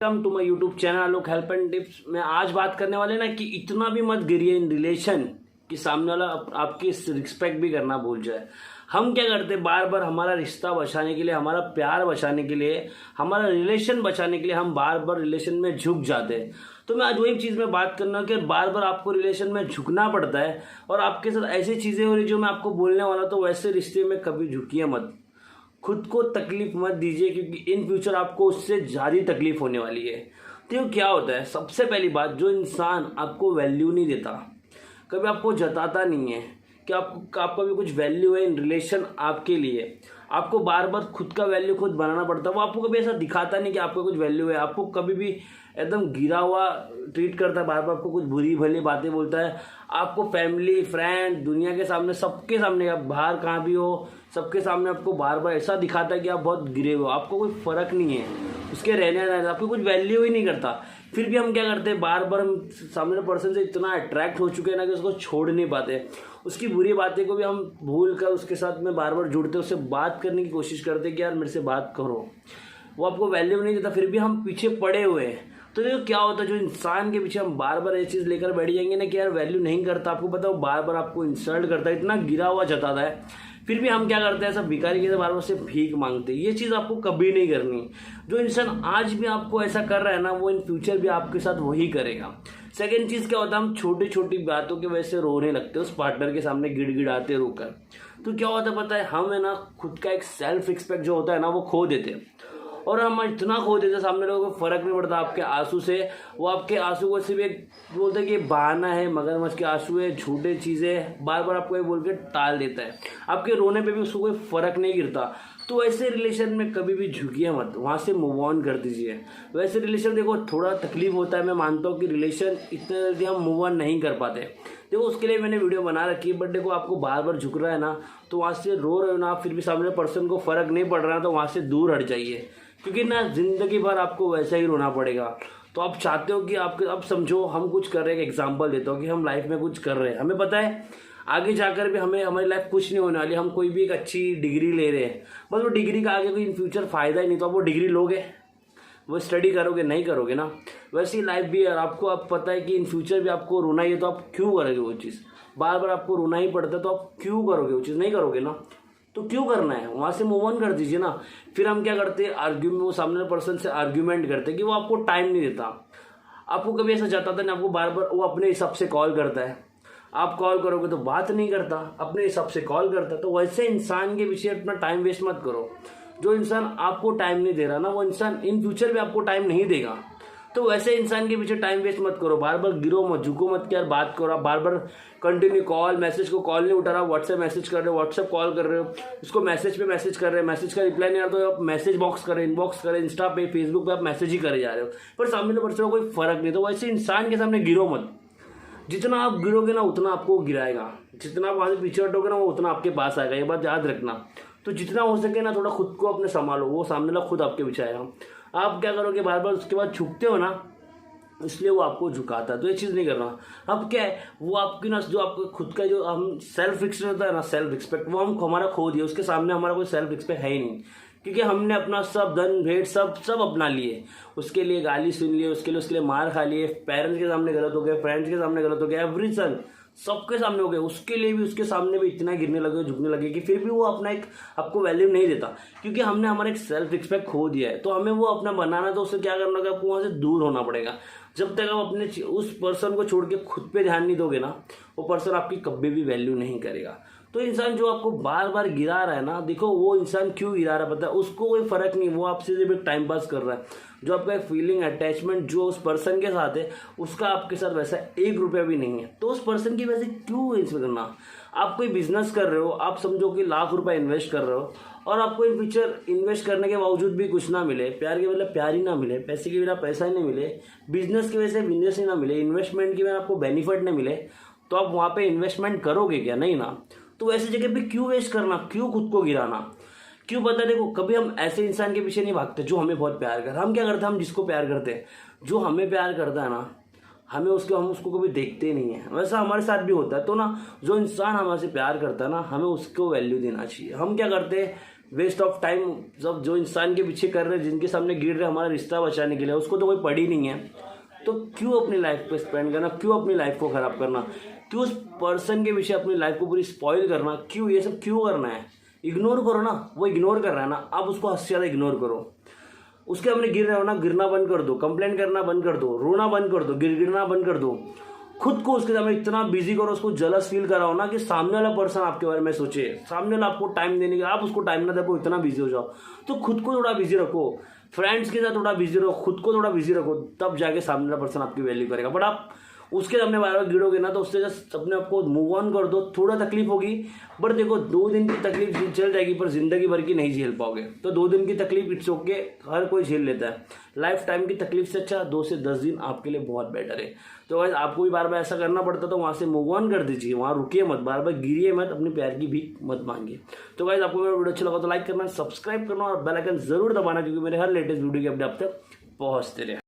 Welcome to my YouTube channel Alok help and tips. मैं आज बात करने वाले ना कि इतना भी मत गिरिए इन रिलेशन कि सामने वाला आपकी रिस्पेक्ट भी करना भूल जाए। हम क्या करते हैं, बार बार हमारा रिश्ता बचाने के लिए, हमारा प्यार बचाने के लिए, हमारा रिलेशन बचाने के लिए हम बार बार रिलेशन में झुक जाते हैं। तो मैं आज वही चीज़ में बात करना कि बार बार आपको रिलेशन में झुकना पड़ता है और आपके साथ ऐसी चीज़ें हो रही जो मैं आपको बोलने वाला, तो वैसे रिश्ते में कभी झुकिए मत। खुद को तकलीफ मत दीजिए क्योंकि इन फ्यूचर आपको उससे ज़्यादा तकलीफ होने वाली है। तो क्या होता है, सबसे पहली बात, जो इंसान आपको वैल्यू नहीं देता, कभी आपको जताता नहीं है कि आपका भी कुछ वैल्यू है इन रिलेशन आपके लिए, आपको बार बार खुद का वैल्यू खुद बनाना पड़ता है। वो आपको कभी ऐसा दिखाता नहीं कि आपको कुछ वैल्यू है, आपको कभी भी एकदम गिरा हुआ ट्रीट करता है, बार बार आपको कुछ बुरी भली बातें बोलता है। आपको फैमिली, फ्रेंड, दुनिया के सामने, सबके सामने, आप बाहर कहाँ भी हो, सबके सामने आपको बार बार ऐसा दिखाता है कि आप बहुत गिरे हुए हो, आपको कोई फर्क नहीं है उसके रहने, आपको कुछ वैल्यू ही नहीं करता। फिर भी हम क्या करते हैं, बार बार हम सामने पर्सन से इतना अट्रैक्ट हो चुके हैं ना कि उसको छोड़ नहीं पाते। उसकी बुरी बातें को भी हम भूल कर उसके साथ में बार बार जुड़ते, उससे बात करने की कोशिश करते कि यार मेरे से बात करो। वो आपको वैल्यू नहीं देता, फिर भी हम पीछे पड़े हुए हैं। तो देखो क्या होता है, जो इंसान के पीछे हम बार बार ये चीज़ लेकर बैठ जाएंगे ना कि यार वैल्यू नहीं करता, आपको पता है वो बार बार आपको इंसल्ट करता है, इतना गिरा हुआ जताता है, फिर भी हम क्या करते हैं, ऐसा भिखारी के बार बार से भीख मांगते हैं। ये चीज़ आपको कभी नहीं करनी। जो इंसान आज भी आपको ऐसा कर रहा है ना, वो इन फ्यूचर भी आपके साथ वही करेगा। सेकेंड चीज़ क्या होता है, हम छोटी छोटी बातों की वजह से रोने लगते हैं, उस पार्टनर के सामने गिड़गिड़ाते रोकर। तो क्या होता है पता है, हम है ना खुद का एक सेल्फ रिस्पेक्ट जो होता है ना, वो खो देते हैं। और हम इतना खो देते, सामने लोगों को फर्क नहीं पड़ता आपके आंसू से। वो आपके आंसू को सिर्फ एक बोलते हैं कि बहाना है, मगरमच्छ के आंसू है, झूठे चीज़ें, बार बार आपको ये बोल के टाल देता है। आपके रोने पे भी उसको कोई फर्क नहीं गिरता। तो ऐसे रिलेशन में कभी भी झुकिए मत, वहाँ से मूव ऑन कर दीजिए। वैसे रिलेशन देखो थोड़ा तकलीफ होता है, मैं मानता हूँ कि रिलेशन इतने जल्दी हम मूव ऑन नहीं कर पाते। देखो उसके लिए मैंने वीडियो बना रखी है, बट देखो आपको बार बार झुक रहा है ना, तो वहाँ से रो रहे हो ना, फिर भी सामने पर्सन को फर्क नहीं पड़ रहा, तो वहाँ से दूर हट जाइए, क्योंकि ना जिंदगी भर आपको वैसा ही रोना पड़ेगा। तो आप चाहते हो कि आपके, अब समझो हम कुछ कर रहे हैं, एक एग्जांपल देता हूँ कि हम लाइफ में कुछ कर रहे हैं, हमें पता है आगे जाकर भी हमें, हमारी लाइफ कुछ नहीं होने वाली, हम कोई भी एक अच्छी डिग्री ले रहे हैं, बस वो डिग्री का आगे कोई इन फ्यूचर फ़ायदा ही नहीं, तो आप वो डिग्री लोगे, वो स्टडी करोगे, नहीं करोगे ना। वैसी लाइफ भी है, आपको अब पता है कि इन फ्यूचर भी आपको रोना ही है, तो आप क्यों करोगे वो चीज़, बार बार आपको रोना ही पड़ता है, तो आप क्यों करोगे वो चीज़, नहीं करोगे ना। तो क्यों करना है, वहाँ से मूव ऑन कर दीजिए ना। फिर हम क्या करते हैं, आर्ग्यूमेंट, वो सामने पर्सन से आर्ग्यूमेंट करते हैं कि वो आपको टाइम नहीं देता। आपको कभी ऐसा चाहता था ना, आपको बार बार वो अपने हिसाब से कॉल करता है, आप कॉल करोगे तो बात नहीं करता, अपने हिसाब से कॉल करता है। तो वैसे इंसान के पीछे अपना टाइम वेस्ट मत करो। जो इंसान आपको टाइम नहीं दे रहा ना, वो इंसान इन फ्यूचर भी आपको टाइम नहीं देगा। तो वैसे इंसान के पीछे टाइम वेस्ट मत करो, बार बार गिरो मत, झुको मत, क्या बात करो। आप बार बार कंटिन्यू कॉल मैसेज को कॉल नहीं उठा रहा, व्हाट्सएप मैसेज कर रहे हो, व्हाट्सएप कॉल कर रहे हो, उसको मैसेज पे मैसेज कर रहे हो, मैसेज का रिप्लाई नहीं आता तो आप मैसेज बॉक्स करें, इनबॉक्स करें, इंस्टा पे, फेसबुक पे आप मैसेज ही करे जा रहे हो, पर सामने पर्सन को कोई फर्क नहीं। तो वैसे इंसान के सामने गिरो मत। जितना आप गिरोगे ना उतना आपको गिराएगा, जितना आप वहाँ से पीछे हटोगे ना वो उतना आपके पास आएगा, ये बात याद रखना। तो जितना हो सके ना थोड़ा खुद को अपने संभालो, वो सामने वाला खुद आपके पीछे आएगा। आप क्या करोगे, बार बार उसके बाद झुकते हो ना, इसलिए वो आपको झुकाता है। तो ये चीज़ नहीं करना। अब क्या है, वो आपकी ना, जो आपको खुद का जो हम सेल्फ रिस्पेक्ट होता है ना, सेल्फ रिस्पेक्ट, वो हम हमारा खो दिया, उसके सामने हमारा कोई सेल्फ रिस्पेक्ट है ही नहीं, क्योंकि हमने अपना सब धन भेंट सब अपना लिए, उसके लिए गाली सुन लिए, उसके लिए मार खा लिए, पेरेंट्स के सामने गलत हो गए, फ्रेंड्स के सामने गलत हो गया, एवरीथिंग सबके सामने हो गए, उसके लिए भी, उसके सामने भी इतना गिरने लगे, झुकने लगे कि फिर भी वो अपना एक आपको वैल्यू नहीं देता, क्योंकि हमने हमारा एक सेल्फ रिस्पेक्ट खो दिया है। तो हमें वो अपना बनाना, तो उससे क्या करना होगा, आपको वहाँ से दूर होना पड़ेगा। जब तक आप अपने उस पर्सन को छोड़ के खुद पे ध्यान नहीं दोगे ना, वो पर्सन आपकी कभी भी वैल्यू नहीं करेगा। तो इंसान जो आपको बार बार गिरा रहा है ना, देखो वो इंसान क्यों गिरा रहा है पता है, उसको कोई फर्क नहीं, वो आपसे सिर्फ एक टाइम पास कर रहा है। जो आपका एक फीलिंग अटैचमेंट जो उस पर्सन के साथ है, उसका आपके साथ वैसा 1 रुपया भी नहीं है। तो उस पर्सन की वजह से क्यों इसमें करना। आप कोई बिजनेस कर रहे हो, आप समझो कि लाख रुपए इन्वेस्ट कर रहे हो, और आपको इन फ्यूचर इन्वेस्ट करने के बावजूद भी कुछ ना मिले, प्यार के मतलब प्यार ही ना मिले, पैसे के बिना पैसा ही नहीं मिले, बिजनेस की वजह से बिजनेस ही ना मिले, इन्वेस्टमेंट के बिना आपको बेनिफिट नहीं मिले, तो आप वहाँ पे इन्वेस्टमेंट करोगे क्या, नहीं ना। तो ऐसी जगह पे क्यों वेस्ट करना, क्यों खुद को गिराना, क्यों पता। देखो कभी हम ऐसे इंसान के पीछे नहीं भागते जो हमें बहुत प्यार करता है। हम क्या करते हैं, हम जिसको प्यार करते हैं, जो हमें प्यार करता है ना, हम उसको कभी देखते नहीं है। वैसा हमारे साथ भी होता है। तो ना जो इंसान हमारे से प्यार करता है ना, हमें उसको वैल्यू देना चाहिए। हम क्या करते हैं, वेस्ट ऑफ टाइम सब जो इंसान के पीछे कर रहे हैं, जिनके सामने गिर रहे हमारा रिश्ता बचाने के लिए, उसको तो कोई पड़ी नहीं है। तो क्यों अपनी लाइफ पे स्पेंड करना, क्यों अपनी लाइफ को ख़राब करना, क्यों उस पर्सन के पीछे अपनी लाइफ को पूरी स्पॉइल करना, क्यों ये सब क्यों करना है। इग्नोर करो ना, वो इग्नोर कर रहा है ना, आप उसको हद से ज़्यादा इग्नोर करो। उसके अपने गिर रहे हो ना, गिरना बंद कर दो, कंप्लेंट करना बंद कर दो, रोना बंद कर दो, गिरना बंद कर दो। खुद को उसके सामने इतना बिजी करो, उसको जलस फील कराओ ना कि सामने वाला पर्सन आपके बारे में सोचे, सामने वाला आपको टाइम देने के, आप उसको टाइम ना दे पाओ, इतना बिजी हो जाओ। तो खुद को थोड़ा बिजी रखो, फ्रेंड्स के साथ थोड़ा बिजी रहो, खुद को थोड़ा बिजी रखो, तब जाके सामने वाला पर्सन आपकी वैल्यू करेगा। बट आप उसके सामने बार बार गिरोगे ना, तो उससे जस्ट अपने आप को मूव ऑन कर दो। थोड़ा तकलीफ होगी, बट देखो 2 दिन की तकलीफ चल जाएगी, पर जिंदगी भर की नहीं झेल पाओगे। तो 2 दिन की तकलीफ इट्स ओके, हर कोई झेल लेता है। लाइफ टाइम की तकलीफ से अच्छा 2 से 10 दिन आपके लिए बहुत बेटर है। तो गाइस आपको भी बार बार ऐसा करना पड़ता, तो वहाँ से मूव ऑन कर दीजिए, वहाँ रुकिए मत, बार बार गिरिए मत, अपने प्यार की भीख मत मांगिए। तो गाइस आपको मेरा वीडियो अच्छा लगा तो लाइक करना, सब्सक्राइब करना और बेल आइकन जरूर दबाना, क्योंकि मेरे हर लेटेस्ट वीडियो की अपडेट आप तक पहुँचते रहे।